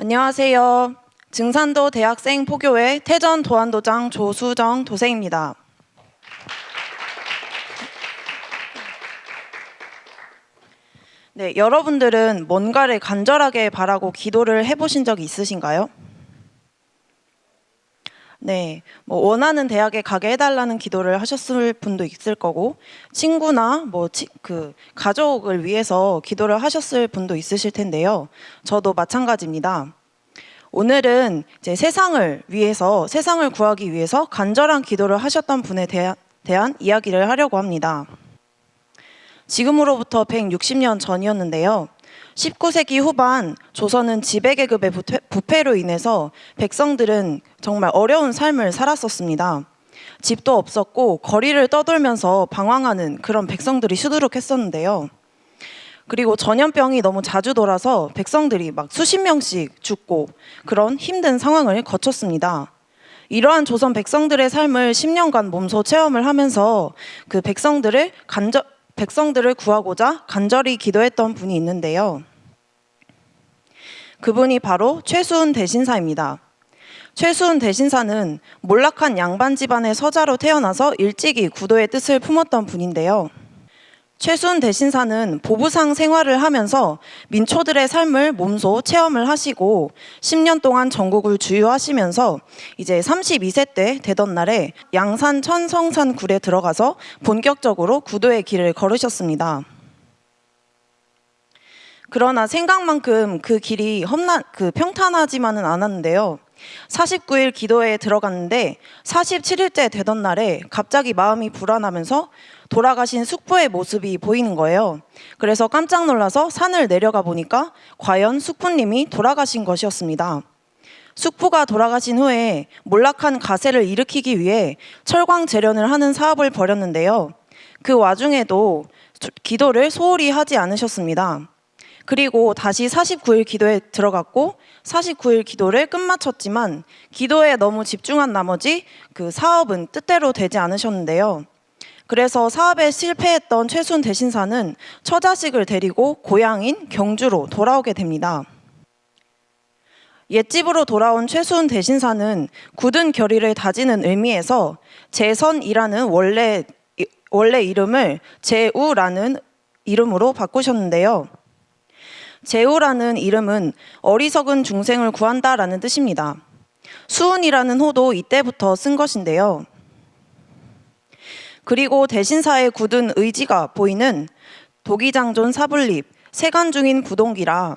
안녕하세요. 증산도 대학생 포교회 태전 도안도장 조수정 도생입니다. 네, 여러분들은 뭔가를 간절하게 바라고 기도를 해보신 적이 있으신가요? 네, 원하는 대학에 가게 해달라는 기도를 하셨을 분도 있을 거고, 친구나 가족을 위해서 기도를 하셨을 분도 있으실 텐데요. 저도 마찬가지입니다. 오늘은 이제 세상을 구하기 위해서 간절한 기도를 하셨던 분에 대한 이야기를 하려고 합니다. 지금으로부터 160년 전이었는데요. 19세기 후반 조선은 지배계급의 부패로 인해서 백성들은 정말 어려운 삶을 살았었습니다. 집도 없었고 거리를 떠돌면서 방황하는 그런 백성들이 수두룩했었는데요. 그리고 전염병이 너무 자주 돌아서 백성들이 막 수십 명씩 죽고 그런 힘든 상황을 거쳤습니다. 이러한 조선 백성들의 삶을 10년간 몸소 체험을 하면서 그 백성들을 구하고자 간절히 기도했던 분이 있는데요. 그분이 바로 최수훈 대신사입니다. 최수훈 대신사는 몰락한 양반 집안의 서자로 태어나서 일찍이 구도의 뜻을 품었던 분인데요. 최수훈 대신사는 보부상 생활을 하면서 민초들의 삶을 몸소 체험을 하시고 10년 동안 전국을 주유하시면서 이제 32세 때 되던 날에 양산 천성산 굴에 들어가서 본격적으로 구도의 길을 걸으셨습니다. 그러나 생각만큼 그 길이 평탄하지만은 않았는데요. 49일 기도에 들어갔는데 47일째 되던 날에 갑자기 마음이 불안하면서 돌아가신 숙부의 모습이 보이는 거예요. 그래서 깜짝 놀라서 산을 내려가 보니까 과연 숙부님이 돌아가신 것이었습니다. 숙부가 돌아가신 후에 몰락한 가세를 일으키기 위해 철광 재련을 하는 사업을 벌였는데요. 그 와중에도 기도를 소홀히 하지 않으셨습니다. 그리고 다시 49일 기도에 들어갔고 49일 기도를 끝마쳤지만 기도에 너무 집중한 나머지 그 사업은 뜻대로 되지 않으셨는데요. 그래서 사업에 실패했던 최수훈 대신사는 처자식을 데리고 고향인 경주로 돌아오게 됩니다. 옛집으로 돌아온 최수훈 대신사는 굳은 결의를 다지는 의미에서 재선이라는 원래 이름을 재우라는 이름으로 바꾸셨는데요. 재우라는 이름은 어리석은 중생을 구한다라는 뜻입니다. 수훈이라는 호도 이때부터 쓴 것인데요. 그리고 대신사의 굳은 의지가 보이는 도기장존 사불립, 세간중인 부동기라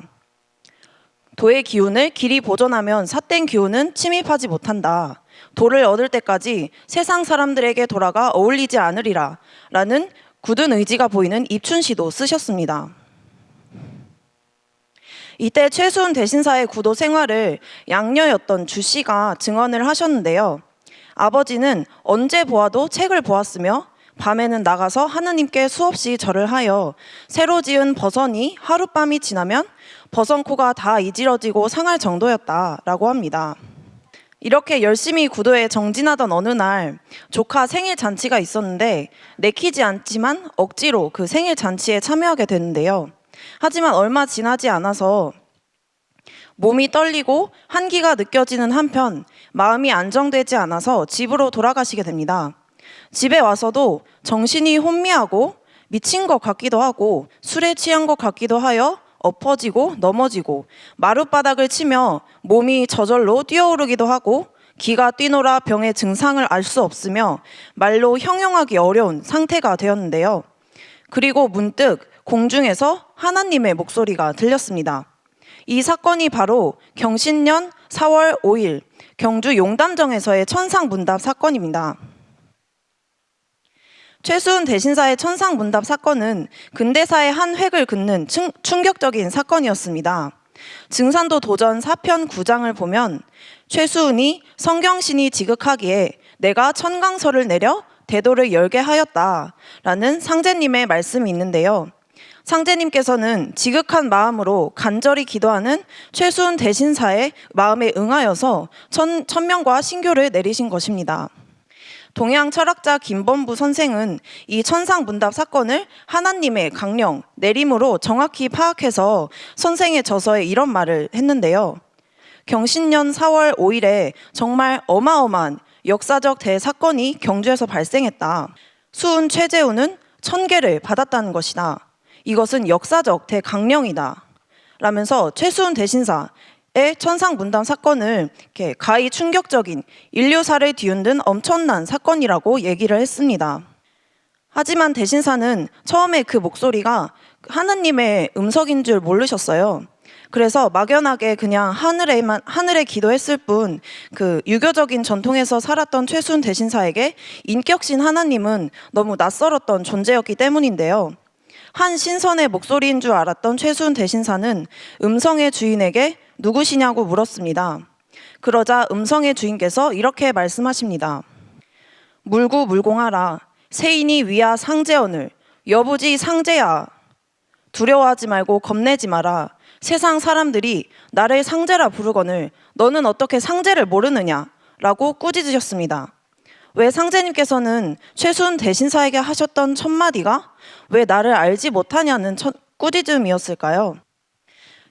도의 기운을 길이 보존하면 삿된 기운은 침입하지 못한다. 도를 얻을 때까지 세상 사람들에게 돌아가 어울리지 않으리라 라는 굳은 의지가 보이는 입춘시도 쓰셨습니다. 이때 최수훈 대신사의 구도 생활을 양녀였던 주씨가 증언을 하셨는데요. 아버지는 언제 보아도 책을 보았으며 밤에는 나가서 하느님께 수없이 절을 하여 새로 지은 버선이 하룻밤이 지나면 버선코가 다 이지러지고 상할 정도였다라고 합니다. 이렇게 열심히 구도에 정진하던 어느 날 조카 생일 잔치가 있었는데 내키지 않지만 억지로 그 생일 잔치에 참여하게 되는데요. 하지만 얼마 지나지 않아서 몸이 떨리고 한기가 느껴지는 한편 마음이 안정되지 않아서 집으로 돌아가시게 됩니다. 집에 와서도 정신이 혼미하고 미친 것 같기도 하고 술에 취한 것 같기도 하여 엎어지고 넘어지고 마룻바닥을 치며 몸이 저절로 뛰어오르기도 하고 기가 뛰노라 병의 증상을 알 수 없으며 말로 형용하기 어려운 상태가 되었는데요. 그리고 문득 공중에서 하나님의 목소리가 들렸습니다. 이 사건이 바로 경신년 4월 5일 경주 용담정에서의 천상문답 사건입니다. 최수훈 대신사의 천상문답 사건은 근대사의 한 획을 긋는 충격적인 사건이었습니다. 증산도 도전 4편 9장을 보면 최수훈이 성경신이 지극하기에 내가 천강설을 내려 대도를 열게 하였다라는 상제님의 말씀이 있는데요. 상제님께서는 지극한 마음으로 간절히 기도하는 최수훈 대신사의 마음에 응하여서 천명과 신교를 내리신 것입니다. 동양 철학자 김범부 선생은 이 천상문답 사건을 하나님의 강령, 내림으로 정확히 파악해서 선생의 저서에 이런 말을 했는데요. 경신년 4월 5일에 정말 어마어마한 역사적 대사건이 경주에서 발생했다. 수훈 최재훈은 천계를 받았다는 것이다. 이것은 역사적 대강령이다. 라면서 최수훈 대신사의 천상문담 사건을 이렇게 가히 충격적인 인류사를 뒤흔든 엄청난 사건이라고 얘기를 했습니다. 하지만 대신사는 처음에 그 목소리가 하느님의 음성인 줄 모르셨어요. 그래서 막연하게 그냥 하늘에 기도했을 뿐 그 유교적인 전통에서 살았던 최수훈 대신사에게 인격신 하나님은 너무 낯설었던 존재였기 때문인데요. 한 신선의 목소리인 줄 알았던 최수훈 대신사는 음성의 주인에게 누구시냐고 물었습니다. 그러자 음성의 주인께서 이렇게 말씀하십니다. 물구물공하라. 세인이 위야 상제언을 여부지 상제야. 두려워하지 말고 겁내지 마라. 세상 사람들이 나를 상제라 부르거늘 너는 어떻게 상제를 모르느냐 라고 꾸짖으셨습니다. 왜 상제님께서는 최수훈 대신사에게 하셨던 첫마디가 왜 나를 알지 못하냐는 꾸짖음이었을까요?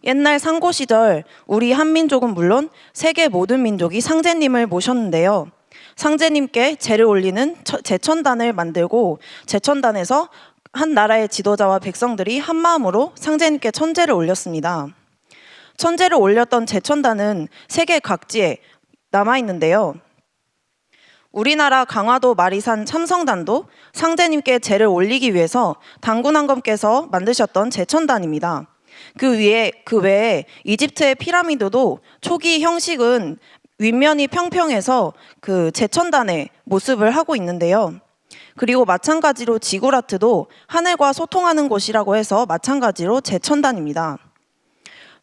옛날 상고 시절 우리 한민족은 물론 세계 모든 민족이 상제님을 모셨는데요. 상제님께 제를 올리는 제천단을 만들고 제천단에서 한 나라의 지도자와 백성들이 한마음으로 상제님께 천제를 올렸습니다. 천제를 올렸던 제천단은 세계 각지에 남아있는데요. 우리나라 강화도 마리산 참성단도 상제님께 제를 올리기 위해서 당군왕검께서 만드셨던 제천단입니다. 그 외에 이집트의 피라미드도 초기 형식은 윗면이 평평해서 그 제천단의 모습을 하고 있는데요. 그리고 마찬가지로 지구라트도 하늘과 소통하는 곳이라고 해서 마찬가지로 제천단입니다.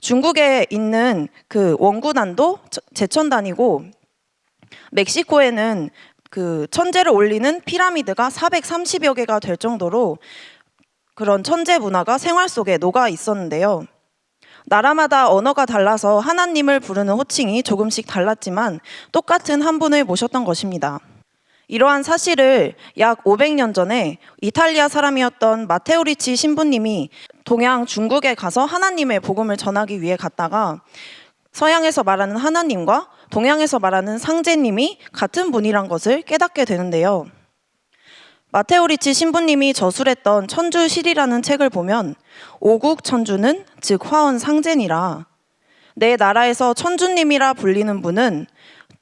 중국에 있는 그 원구단도 제천단이고 멕시코에는 그 천제를 올리는 피라미드가 430여 개가 될 정도로 그런 천제 문화가 생활 속에 녹아 있었는데요. 나라마다 언어가 달라서 하나님을 부르는 호칭이 조금씩 달랐지만 똑같은 한 분을 모셨던 것입니다. 이러한 사실을 약 500년 전에 이탈리아 사람이었던 마테오 리치 신부님이 동양 중국에 가서 하나님의 복음을 전하기 위해 갔다가 서양에서 말하는 하나님과 동양에서 말하는 상제님이 같은 분이란 것을 깨닫게 되는데요. 마테오 리치 신부님이 저술했던 천주실이라는 책을 보면 오국 천주는 즉 화언 상제니라. 내 나라에서 천주님이라 불리는 분은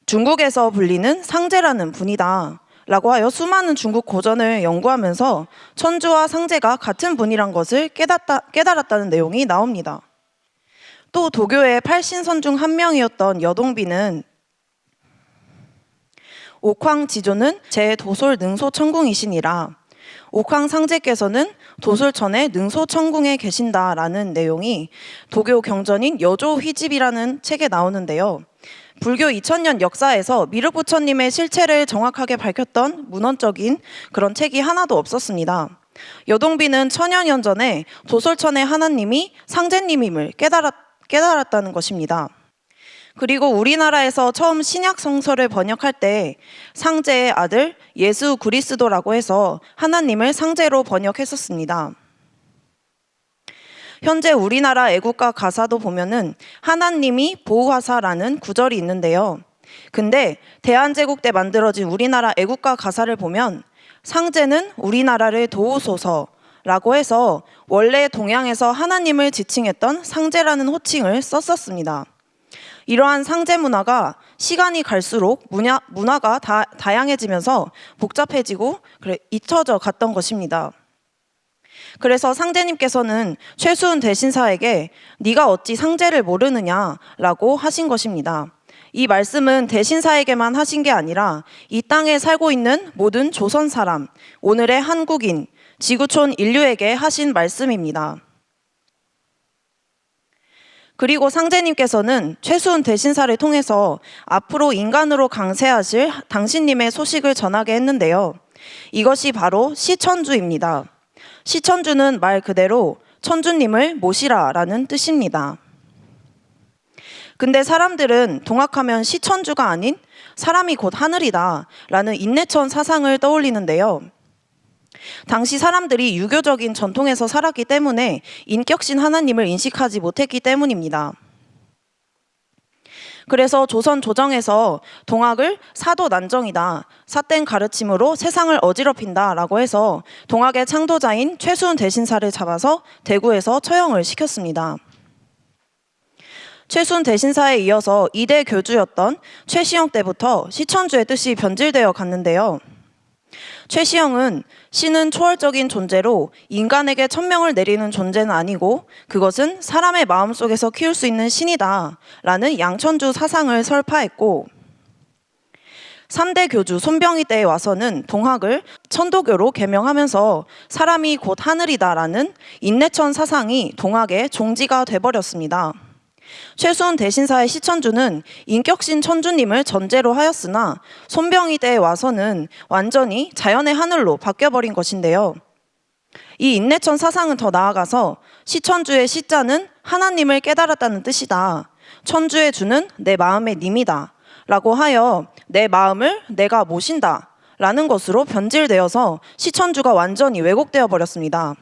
중국에서 불리는 상제라는 분이다 라고 하여 수많은 중국 고전을 연구하면서 천주와 상제가 같은 분이란 것을 깨달았다는 내용이 나옵니다. 또 도교의 8신선 중 한 명이었던 여동비는 옥황지조는 제 도솔 능소천궁이시니라. 옥황상제께서는 도솔천의 능소천궁에 계신다라는 내용이 도교 경전인 여조휘집이라는 책에 나오는데요. 불교 2000년 역사에서 미륵부처님의 실체를 정확하게 밝혔던 문헌적인 그런 책이 하나도 없었습니다. 여동비는 천여년 전에 도솔천의 하나님이 상제님임을 깨달았다는 것입니다. 그리고 우리나라에서 처음 신약 성서를 번역할 때 상제의 아들 예수 그리스도라고 해서 하나님을 상제로 번역했었습니다. 현재 우리나라 애국가 가사도 보면은 하나님이 보호하사라는 구절이 있는데요. 근데 대한제국 때 만들어진 우리나라 애국가 가사를 보면 상제는 우리나라를 도우소서라고 해서 원래 동양에서 하나님을 지칭했던 상제라는 호칭을 썼었습니다. 이러한 상제 문화가 시간이 갈수록 문화가 다양해지면서 복잡해지고 잊혀져 갔던 것입니다. 그래서 상제님께서는 최수훈 대신사에게 네가 어찌 상제를 모르느냐라고 하신 것입니다. 이 말씀은 대신사에게만 하신 게 아니라 이 땅에 살고 있는 모든 조선 사람, 오늘의 한국인, 지구촌 인류에게 하신 말씀입니다. 그리고 상제님께서는 최수훈 대신사를 통해서 앞으로 인간으로 강세하실 당신님의 소식을 전하게 했는데요. 이것이 바로 시천주입니다. 시천주는 말 그대로 천주님을 모시라라는 뜻입니다. 근데 사람들은 동학하면 시천주가 아닌 사람이 곧 하늘이다 라는 인내천 사상을 떠올리는데요. 당시 사람들이 유교적인 전통에서 살았기 때문에 인격신 하나님을 인식하지 못했기 때문입니다. 그래서 조선 조정에서 동학을 사도난정이다, 삿된 가르침으로 세상을 어지럽힌다 라고 해서 동학의 창도자인 최수훈 대신사를 잡아서 대구에서 처형을 시켰습니다. 최수훈 대신사에 이어서 2대 교주였던 최시영 때부터 시천주의 뜻이 변질되어 갔는데요. 최시영은 신은 초월적인 존재로 인간에게 천명을 내리는 존재는 아니고 그것은 사람의 마음속에서 키울 수 있는 신이다 라는 양천주 사상을 설파했고, 3대 교주 손병희 때에 와서는 동학을 천도교로 개명하면서 사람이 곧 하늘이다 라는 인내천 사상이 동학의 종지가 돼버렸습니다. 최수훈 대신사의 시천주는 인격신 천주님을 전제로 하였으나 손병희 때에 와서는 완전히 자연의 하늘로 바뀌어버린 것인데요. 이 인내천 사상은 더 나아가서 시천주의 시자는 하나님을 깨달았다는 뜻이다, 천주의 주는 내 마음의 님이다 라고 하여 내 마음을 내가 모신다 라는 것으로 변질되어서 시천주가 완전히 왜곡되어 버렸습니다.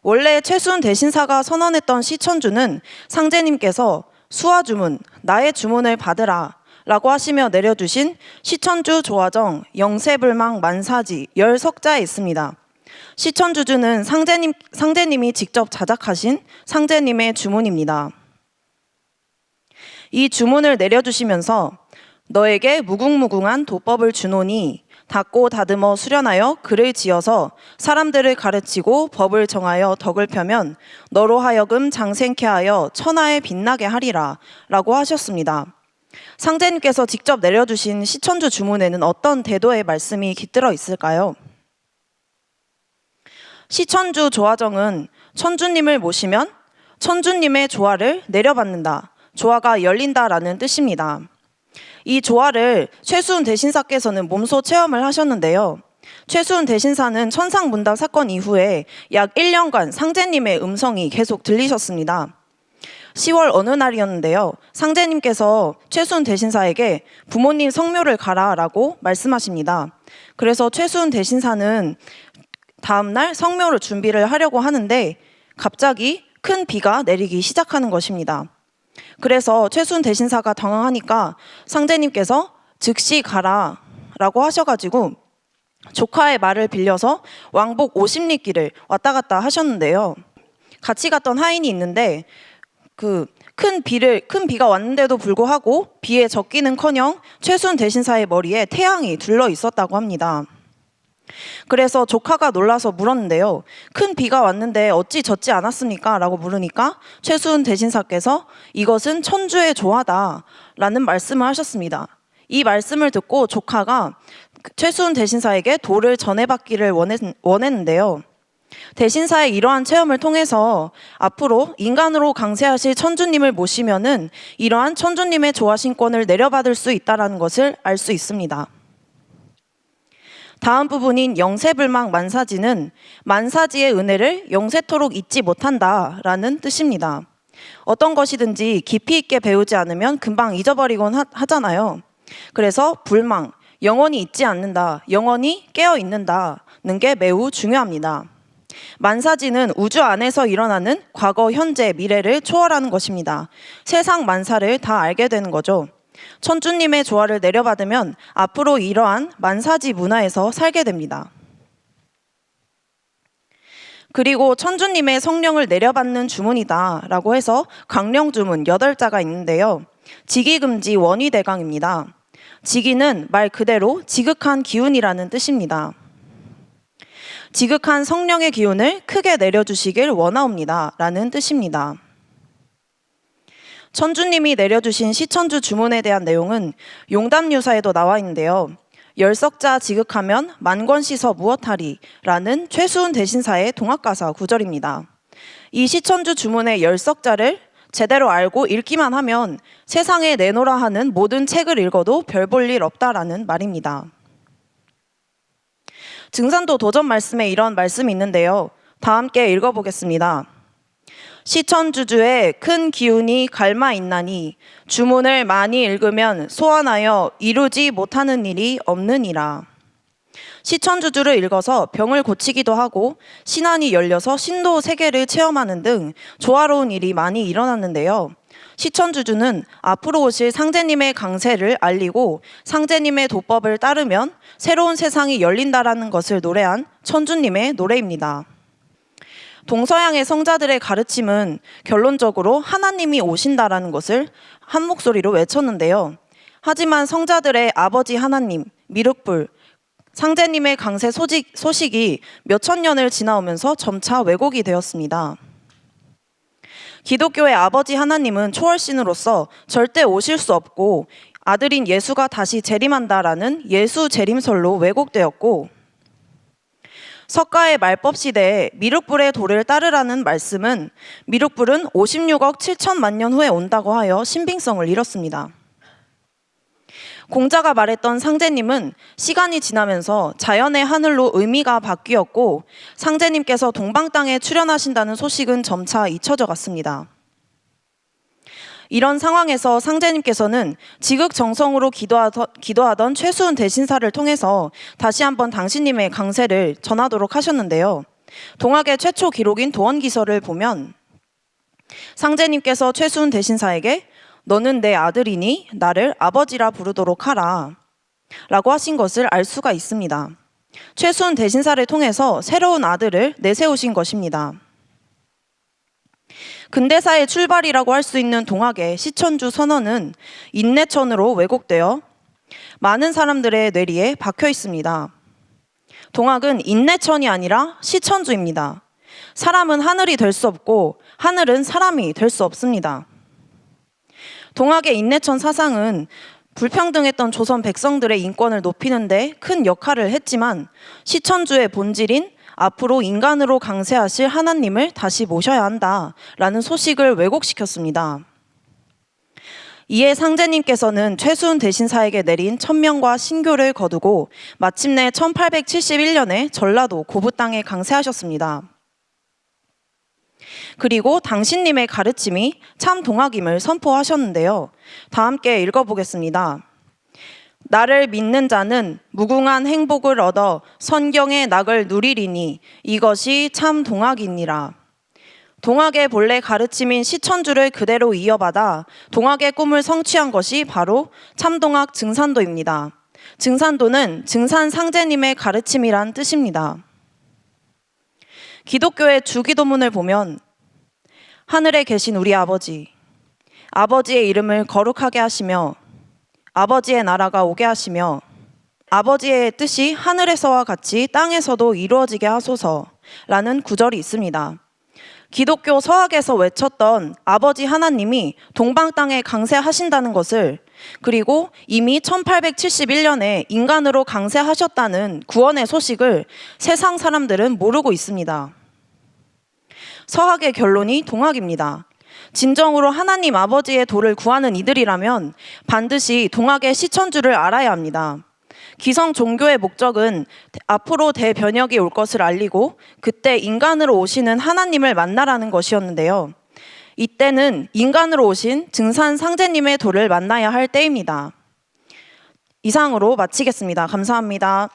원래 최수훈 대신사가 선언했던 시천주는 상제님께서 수화주문, 나의 주문을 받으라 라고 하시며 내려주신 시천주 조화정 영세불망 만사지 열석자에 있습니다. 시천주주는 상제님이 직접 자작하신 상제님의 주문입니다. 이 주문을 내려주시면서 너에게 무궁무궁한 도법을 주노니 닦고 다듬어 수련하여 글을 지어서 사람들을 가르치고 법을 정하여 덕을 펴면 너로 하여금 장생케 하여 천하에 빛나게 하리라 라고 하셨습니다. 상제님께서 직접 내려주신 시천주 주문에는 어떤 대도의 말씀이 깃들어 있을까요? 시천주 조화정은 천주님을 모시면 천주님의 조화를 내려받는다, 조화가 열린다라는 뜻입니다. 이 조화를 최수훈 대신사께서는 몸소 체험을 하셨는데요. 최수훈 대신사는 천상문답 사건 이후에 약 1년간 상제님의 음성이 계속 들리셨습니다. 10월 어느 날이었는데요. 상제님께서 최수훈 대신사에게 부모님 성묘를 가라라고 말씀하십니다. 그래서 최수훈 대신사는 다음날 성묘를 준비를 하려고 하는데 갑자기 큰 비가 내리기 시작하는 것입니다. 그래서 최수훈 대신사가 당황하니까 상제님께서 즉시 가라 라고 하셔가지고 조카의 말을 빌려서 왕복 50리길을 왔다 갔다 하셨는데요. 같이 갔던 하인이 있는데 큰 비가 왔는데도 불구하고 비에 젖기는커녕 최수훈 대신사의 머리에 태양이 둘러 있었다고 합니다. 그래서 조카가 놀라서 물었는데요. 큰 비가 왔는데 어찌 젖지 않았습니까? 라고 물으니까 최수훈 대신사께서 이것은 천주의 조화다 라는 말씀을 하셨습니다. 이 말씀을 듣고 조카가 최수훈 대신사에게 도를 전해받기를 원했는데요. 대신사의 이러한 체험을 통해서 앞으로 인간으로 강세하실 천주님을 모시면은 이러한 천주님의 조화신권을 내려받을 수 있다는 것을 알 수 있습니다. 다음 부분인 영세불망 만사지는 만사지의 은혜를 영세토록 잊지 못한다라는 뜻입니다. 어떤 것이든지 깊이 있게 배우지 않으면 금방 잊어버리곤 하잖아요. 그래서 불망, 영원히 잊지 않는다, 영원히 깨어 있는다는 게 매우 중요합니다. 만사지는 우주 안에서 일어나는 과거, 현재, 미래를 초월하는 것입니다. 세상 만사를 다 알게 되는 거죠. 천주님의 조화를 내려받으면 앞으로 이러한 만사지 문화에서 살게 됩니다. 그리고 천주님의 성령을 내려받는 주문이다 라고 해서 강령주문 8자가 있는데요. 지기금지 원위대강입니다. 지기는 말 그대로 지극한 기운이라는 뜻입니다. 지극한 성령의 기운을 크게 내려주시길 원하옵니다 라는 뜻입니다. 천주님이 내려주신 시천주 주문에 대한 내용은 용담유사에도 나와 있는데요. 열석자 지극하면 만권시서 무엇하리 라는 최수훈 대신사의 동학가사 구절입니다. 이 시천주 주문의 열석자를 제대로 알고 읽기만 하면 세상에 내놓으라 하는 모든 책을 읽어도 별 볼 일 없다라는 말입니다. 증산도 도전 말씀에 이런 말씀이 있는데요. 다 함께 읽어보겠습니다. 시천주주의 큰 기운이 갈마 있나니 주문을 많이 읽으면 소원하여 이루지 못하는 일이 없느니라. 시천주주를 읽어서 병을 고치기도 하고 신안이 열려서 신도 세계를 체험하는 등 조화로운 일이 많이 일어났는데요. 시천주주는 앞으로 오실 상제님의 강세를 알리고 상제님의 도법을 따르면 새로운 세상이 열린다라는 것을 노래한 천주님의 노래입니다. 동서양의 성자들의 가르침은 결론적으로 하나님이 오신다라는 것을 한 목소리로 외쳤는데요. 하지만 성자들의 아버지 하나님, 미륵불, 상제님의 강세 소식이 몇천 년을 지나오면서 점차 왜곡이 되었습니다. 기독교의 아버지 하나님은 초월신으로서 절대 오실 수 없고 아들인 예수가 다시 재림한다라는 예수 재림설로 왜곡되었고, 석가의 말법 시대에 미륵불의 도를 따르라는 말씀은 미륵불은 56억 7천만 년 후에 온다고 하여 신빙성을 잃었습니다. 공자가 말했던 상제님은 시간이 지나면서 자연의 하늘로 의미가 바뀌었고 상제님께서 동방 땅에 출현하신다는 소식은 점차 잊혀져 갔습니다. 이런 상황에서 상제님께서는 지극정성으로 기도하던 최수은 대신사를 통해서 다시 한번 당신님의 강세를 전하도록 하셨는데요. 동학의 최초 기록인 도원기서를 보면 상제님께서 최수은 대신사에게 너는 내 아들이니 나를 아버지라 부르도록 하라 라고 하신 것을 알 수가 있습니다. 최수은 대신사를 통해서 새로운 아들을 내세우신 것입니다. 근대사의 출발이라고 할 수 있는 동학의 시천주 선언은 인내천으로 왜곡되어 많은 사람들의 뇌리에 박혀 있습니다. 동학은 인내천이 아니라 시천주입니다. 사람은 하늘이 될 수 없고 하늘은 사람이 될 수 없습니다. 동학의 인내천 사상은 불평등했던 조선 백성들의 인권을 높이는 데 큰 역할을 했지만 시천주의 본질인 앞으로 인간으로 강세하실 하나님을 다시 모셔야 한다라는 소식을 왜곡시켰습니다. 이에 상제님께서는 최수은 대신사에게 내린 천명과 신교를 거두고 마침내 1871년에 전라도 고부 땅에 강세하셨습니다. 그리고 당신님의 가르침이 참 동학임을 선포하셨는데요. 다 함께 읽어보겠습니다. 나를 믿는 자는 무궁한 행복을 얻어 선경의 낙을 누리리니 이것이 참 동학이니라. 동학의 본래 가르침인 시천주를 그대로 이어받아 동학의 꿈을 성취한 것이 바로 참동학 증산도입니다. 증산도는 증산 상제님의 가르침이란 뜻입니다. 기독교의 주기도문을 보면 하늘에 계신 우리 아버지, 아버지의 이름을 거룩하게 하시며 아버지의 나라가 오게 하시며 아버지의 뜻이 하늘에서와 같이 땅에서도 이루어지게 하소서라는 구절이 있습니다. 기독교 서학에서 외쳤던 아버지 하나님이 동방 땅에 강세하신다는 것을, 그리고 이미 1871년에 인간으로 강세하셨다는 구원의 소식을 세상 사람들은 모르고 있습니다. 서학의 결론이 동학입니다. 진정으로 하나님 아버지의 도를 구하는 이들이라면 반드시 동학의 시천주를 알아야 합니다. 기성 종교의 목적은 앞으로 대변혁이 올 것을 알리고 그때 인간으로 오시는 하나님을 만나라는 것이었는데요. 이때는 인간으로 오신 증산 상제님의 도를 만나야 할 때입니다. 이상으로 마치겠습니다. 감사합니다.